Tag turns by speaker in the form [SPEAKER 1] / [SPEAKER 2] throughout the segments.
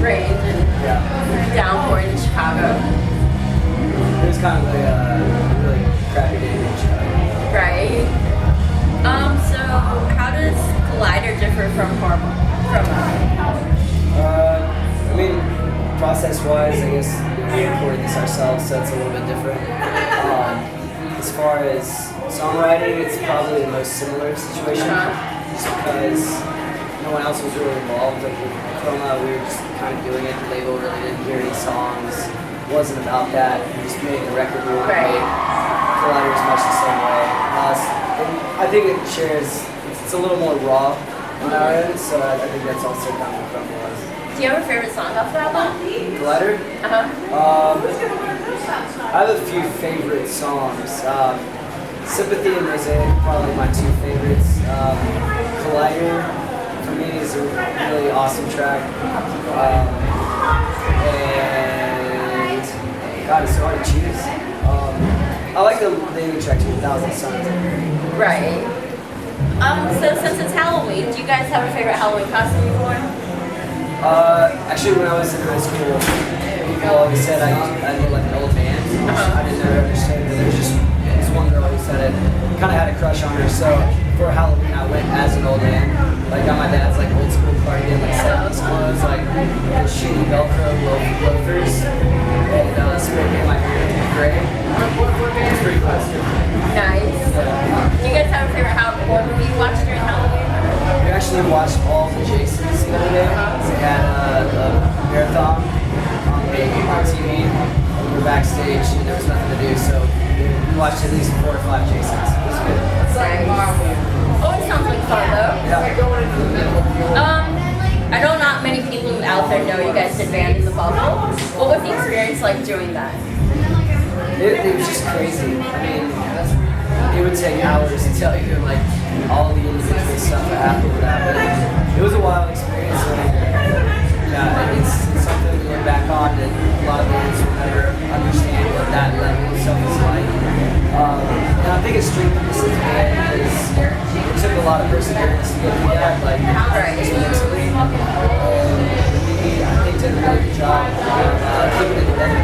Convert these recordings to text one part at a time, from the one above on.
[SPEAKER 1] rained and downpouring in Chicago.
[SPEAKER 2] It was kind of a really crappy day in Chicago.
[SPEAKER 1] Right. So how does Collider differ from
[SPEAKER 2] I mean, process-wise, I guess we recorded this ourselves, so it's a little bit different. As far as songwriting, it's probably the most similar situation, just because no one else was really involved. Like with Chroma, we were just kind of doing it. The label really didn't hear any songs. It wasn't about that. We just made the record we wanted to make. Collider is much the same way. I think it shares. It's a little more raw on our end, so I think that's also kind of what Chroma was.
[SPEAKER 1] Do you have a favorite song off the album?
[SPEAKER 2] Collider? I have a few favorite songs. Sympathy and Mosaic, probably my two favorites. Collider, for me, is a really awesome track. And God, it's so hard to choose. I like the ending track, 2000 Suns.
[SPEAKER 1] Right. So since it's Halloween, do you guys have a favorite Halloween costume you've worn?
[SPEAKER 2] Actually, when I was in high school, people always said I looked like an old man. I didn't ever understand it. There was just this one girl who said it. Kind of had a crush on her, so for Halloween I went as an old man. Like got my dad's like old school cardigan, like 70s clothes, like shitty Velcro loafers, and spray paint my hair gray. It's pretty cool.
[SPEAKER 1] Nice. Do you guys have a favorite horror movie you watched during Halloween?
[SPEAKER 2] We actually watched all the Jasons the other day. They had a marathon on TV. We were backstage and there was nothing to do, so we watched at least 4 or 5 Jasons. It was good.
[SPEAKER 1] Always sounds like fun though.
[SPEAKER 2] Yeah.
[SPEAKER 1] I know not many people out there know you guys did Band in the Bubble. What was the experience like doing that?
[SPEAKER 2] It was just crazy. I mean, it would take hours to tell you like all the individual stuff that happened with that, but it was a wild experience. And, yeah, it's something to look back on that a lot of bands will never understand what that level of stuff is like. And I think it's strengthened us as a band because it took a lot of perseverance to get through that, like just mentally. I think did a really good job keeping it together.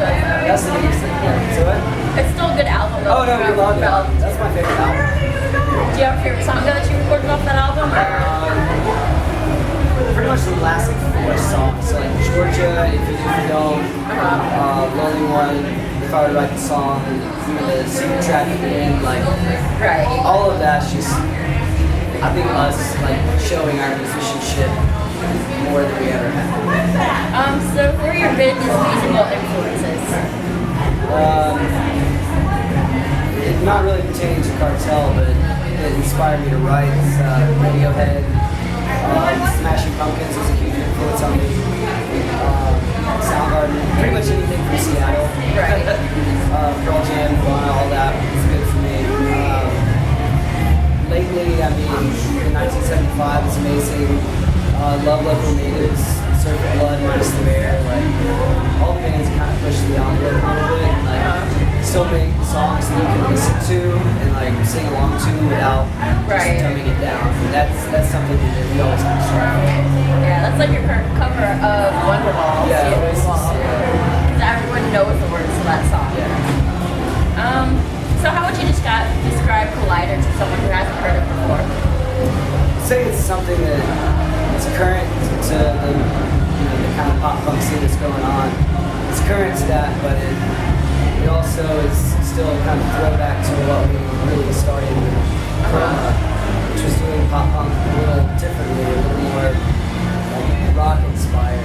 [SPEAKER 2] That's the biggest thing. Yeah. So what?
[SPEAKER 1] It's still a good album though.
[SPEAKER 2] Oh no, we love it. That's my favorite album.
[SPEAKER 1] Do you have a favorite song that you recorded off that album?
[SPEAKER 2] Pretty much the last like 4 songs. So like Georgia, If You Do, If You Don't, Lonely One, If I Were to Write the Song, the secret track at the end, like all of that's just I think us like showing our musicianship more than we ever have.
[SPEAKER 1] So who are your biggest musical influences?
[SPEAKER 2] It's not really pertaining to Cartel, but it inspired me to write. Radiohead, Smashing Pumpkins was a huge influence on me. Soundgarden, pretty much anything from Seattle. Pearl Jam, Nirvana, all that was good for me. Lately, I mean, in 1975 is amazing. Love Local Natives, Surf Blood, Minus the Bear, like all the bands kind of push the envelope a little bit and like still make songs that you can listen to and like sing along to without just dumbing it down. And that's something that we always kind of strive for.
[SPEAKER 1] Yeah, that's like your current cover of Wonderwall.
[SPEAKER 2] Yeah,
[SPEAKER 1] because everyone knows the words to that song.
[SPEAKER 2] Yeah.
[SPEAKER 1] So how would you describe Collider to someone who hasn't heard it before?
[SPEAKER 2] I'd say it's something that it's current to the kind of pop punk scene that's going on. It's current to that, but it also is still kind of throwback to what we really started with Chroma, which was doing pop punk a little differently, a little more like rock inspired.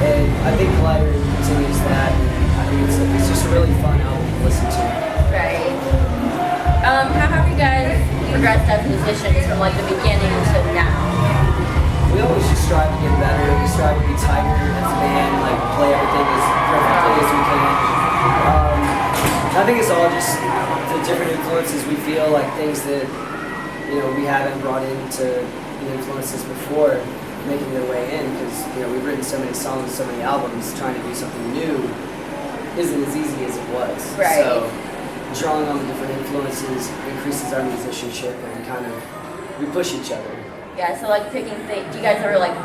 [SPEAKER 2] And I think Collider continues that, and I think it's just a really fun album to listen to.
[SPEAKER 1] Right. How have you guys progressed as musicians from like the beginning to now?
[SPEAKER 2] We always just strive to get better. We strive to be tighter as a band, like play everything as perfectly as we can. I think it's all just the different influences we feel like things that we haven't brought into the influences before making their way in because we've written so many songs, so many albums. Trying to do something new isn't as easy as it was.
[SPEAKER 1] Right.
[SPEAKER 2] So drawing on the different influences increases our musicianship and kind of we push each other.
[SPEAKER 1] Yeah, so like picking things, do you guys ever like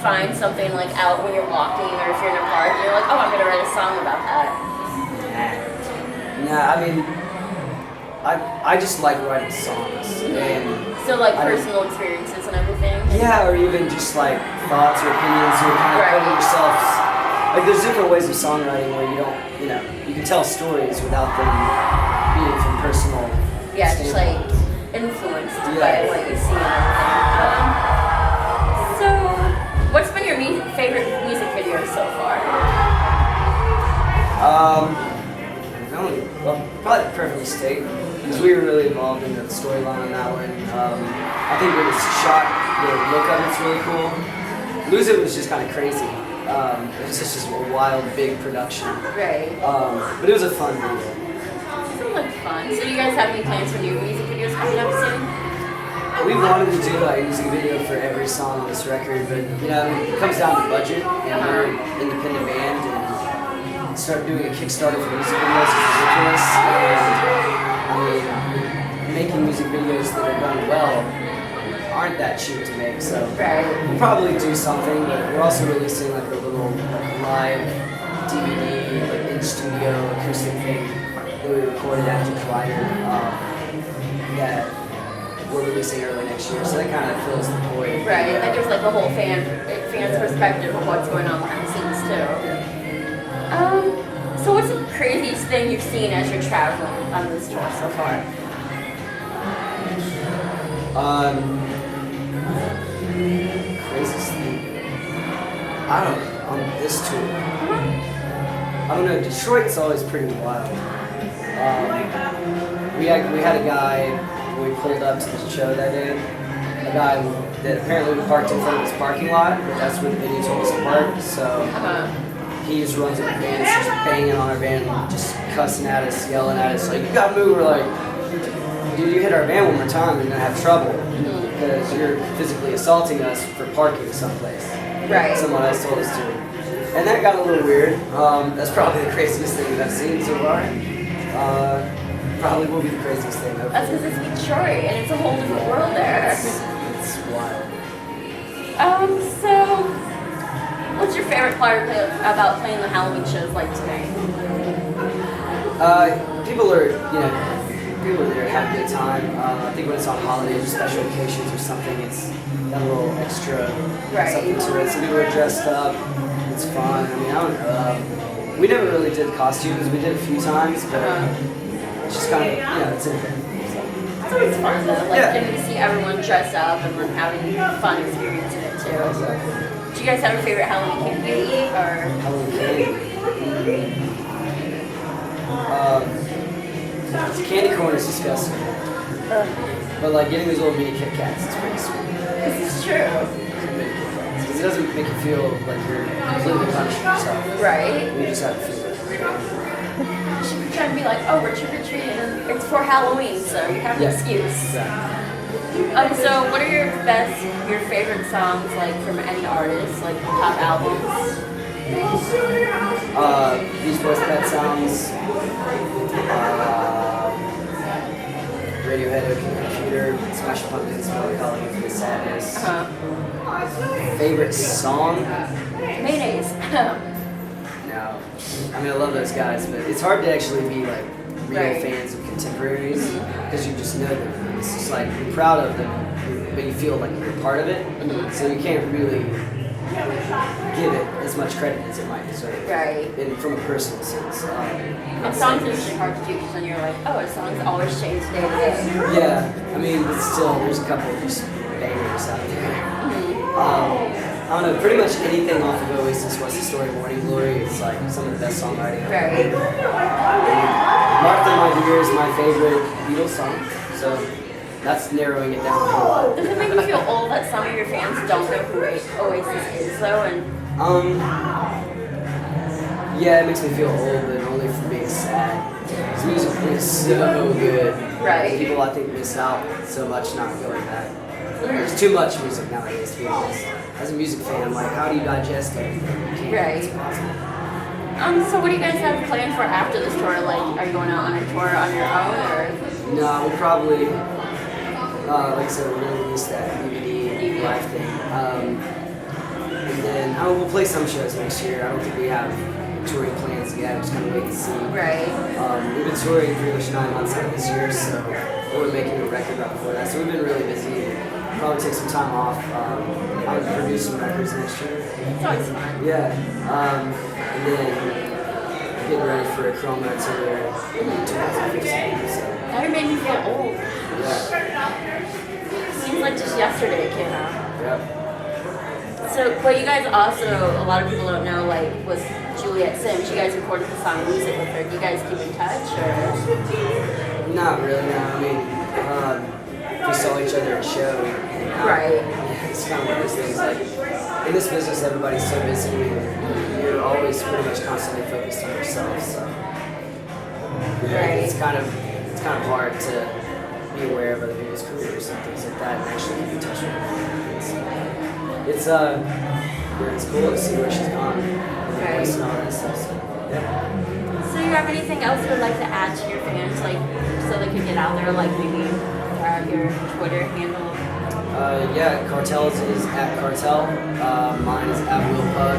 [SPEAKER 1] find something like out when you're walking or if you're in a park and you're like, oh, I'm gonna write a song about that?
[SPEAKER 2] Nah, I mean, I just like writing songs. And
[SPEAKER 1] So like
[SPEAKER 2] I don't-
[SPEAKER 1] personal experiences and everything?
[SPEAKER 2] yeah, or even just like thoughts or opinions, you're kind of putting yourself, like there's different ways of songwriting where you don't, you can tell stories without them being from personal
[SPEAKER 1] Yeah, just like
[SPEAKER 2] standpoint.
[SPEAKER 1] influenced
[SPEAKER 2] Yeah.
[SPEAKER 1] by what you see and everything. So, what's been your favorite music video so far?
[SPEAKER 2] Well, probably Perfectly State, because we were really involved in the storyline on that one. I think it was shot, the look of it's really cool. Lose It was just kind of crazy. It was just a wild, big production.
[SPEAKER 1] Right.
[SPEAKER 2] But it was a fun video.
[SPEAKER 1] Sounds like fun. So, do you guys have any plans for new music videos coming up soon?
[SPEAKER 2] We wanted to do a music video for every song on this record, but it comes down to budget, and we're an independent band, and start doing a Kickstarter for music videos is ridiculous. And I mean, making music videos that are done well aren't that cheap to make, so we'll probably do something. But we're also releasing like a little live DVD, like in studio acoustic thing that we recorded at the Collider. That we're releasing early next year, so that kind of fills the void.
[SPEAKER 1] Right, that gives like the whole fan's perspective of what's going on behind the scenes too. So what's the craziest thing you've seen as you're traveling on this tour so far?
[SPEAKER 2] Craziest thing. I don't know, on this tour. I don't know, Detroit's always pretty wild. We had a guy when we pulled up to the show that day, a guy that apparently we parked in front of his parking lot, but that's where the video told us to park, so he just runs in the van, starts banging on our van, just cussing at us, yelling at us, like, you gotta move. We're like, dude, you hit our van one more time, you're gonna have trouble, because you're physically assaulting us for parking someplace.
[SPEAKER 1] Right.
[SPEAKER 2] Someone else told us to. And that got a little weird. That's probably the craziest thing that I've seen so far. Probably will be the craziest thing. Hopefully.
[SPEAKER 1] That's because it's Detroit and it's a whole different world there.
[SPEAKER 2] It's wild.
[SPEAKER 1] So what's your favorite part about playing the Halloween shows like tonight?
[SPEAKER 2] People are there having a good time. I think when it's on holidays or special occasions or something, it's that little extra something to it. So people are dressed up. It's fun. I mean, I don't know. We never really did costumes. We did a few times, but it's just kind of, it's in there.
[SPEAKER 1] It's always fun though, like getting to see everyone dress up and then having fun experience in it too.
[SPEAKER 2] Exactly.
[SPEAKER 1] Do you guys have a favorite Halloween candy to eat or?
[SPEAKER 2] Halloween candy. Candy corn is disgusting. But like getting those little mini Kit Kats is pretty sweet.
[SPEAKER 1] This is true.
[SPEAKER 2] Because it doesn't make you feel like you're completely punishing yourself.
[SPEAKER 1] Right.
[SPEAKER 2] You just have to feel it.
[SPEAKER 1] You should be trying to be like, oh, we're trick-or-treating and it's for Halloween, so you have an excuse.
[SPEAKER 2] Exactly.
[SPEAKER 1] So what are your favorite songs like from any artist, like top albums?
[SPEAKER 2] Beach Boys, Pet Sounds, Radiohead, OK Computer, Smashing Pumpkins, Melancholy, Infinite Sadness. Favorite song?
[SPEAKER 1] Maydays.
[SPEAKER 2] No. I mean, I love those guys, but it's hard to actually be like real fans of contemporaries because you just know them. It's just like you're proud of them, but you feel like you're part of it, so you can't really give it as much credit as it might deserve.
[SPEAKER 1] Right.
[SPEAKER 2] From a personal sense.
[SPEAKER 1] And songs are usually hard to do because then you're like, oh, a song's always changed day to day.
[SPEAKER 2] Yeah, I mean, but still, there's a couple of just bangers out there. I don't know, pretty much anything off of Oasis, What's the Story, Morning Glory is like some of the best songwriting.
[SPEAKER 1] Right.
[SPEAKER 2] Martha, My Dear is my favorite Beatles song, so that's narrowing it down a whole lot.
[SPEAKER 1] Does it make you feel old that some of your fans don't know who Oasis is though? And
[SPEAKER 2] yeah, it makes me feel old, but only for being sad. His music is so good.
[SPEAKER 1] Right.
[SPEAKER 2] People, I think, miss out so much not going back. There's too much music nowadays, to be honest. As a music fan, I'm like, how do you digest everything? You can't.
[SPEAKER 1] Right.
[SPEAKER 2] It's impossible.
[SPEAKER 1] So what do you guys have planned for after this tour? Like, are you going out on a tour on your own or?
[SPEAKER 2] No, we'll probably, like I said, we're going to release that DVD. live thing. And then we'll play some shows next year. I don't think we have touring plans yet. Just kind of wait and see.
[SPEAKER 1] Right.
[SPEAKER 2] We've been touring pretty much 9 months out of this year, so we're making a record right before that. So we've been really busy. Probably take some time off. I'm gonna produce some records next year.
[SPEAKER 1] It's always fun.
[SPEAKER 2] Yeah. And then getting ready for a Chroma tour in 2015. So.
[SPEAKER 1] That made me feel old.
[SPEAKER 2] Yeah.
[SPEAKER 1] Seems like just yesterday it came out.
[SPEAKER 2] Yep.
[SPEAKER 1] So, but you guys also, a lot of people don't know, like, with Juliet Sims, you guys recorded the song Music with her. Do you guys keep in touch, or?
[SPEAKER 2] Not really, no. I mean, we saw each other at a show. And,
[SPEAKER 1] Right.
[SPEAKER 2] Yeah, it's kind of one of those things, like, in this business, everybody's so busy, and you're always pretty much constantly focused on yourself, so. Yeah,
[SPEAKER 1] Right.
[SPEAKER 2] it's kind of hard to be aware of other people's careers and things like that, and actually keep in touch with them. It's cool to see where she's gone.
[SPEAKER 1] Right.
[SPEAKER 2] And all that stuff, so, yeah.
[SPEAKER 1] So you have anything else you would like to add to your fans, like, so they can get out there, like maybe your Twitter handle?
[SPEAKER 2] Yeah, Cartel's is at Cartel. Mine is at Will Pug.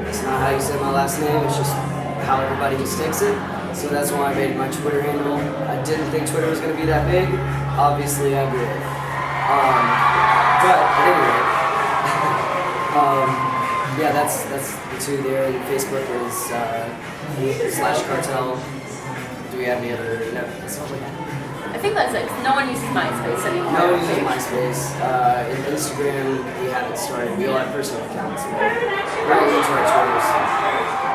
[SPEAKER 2] It's not how you say my last name, it's just how everybody mistakes it. So that's why I made my Twitter handle. I didn't think Twitter was going to be that big. Obviously, I did. But at any rate, yeah, that's the two there. And Facebook is /Cartel. Do we have any other? No, that's all we have.
[SPEAKER 1] I think that's it, 'cause no one uses MySpace anymore.
[SPEAKER 2] No one uses MySpace. In Instagram, we haven't started. We all have personal accounts. We're all into our Twitters.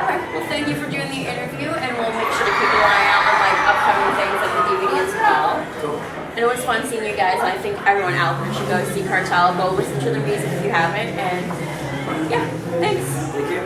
[SPEAKER 1] Okay. Well, thank you for doing the interview, and we'll make sure to keep an eye out on like upcoming things like the DVD as well.
[SPEAKER 2] Cool.
[SPEAKER 1] And it was fun seeing you guys, and I think everyone out there should go see Cartel. Go listen to their music if you haven't, and yeah, thanks.
[SPEAKER 2] Thank you.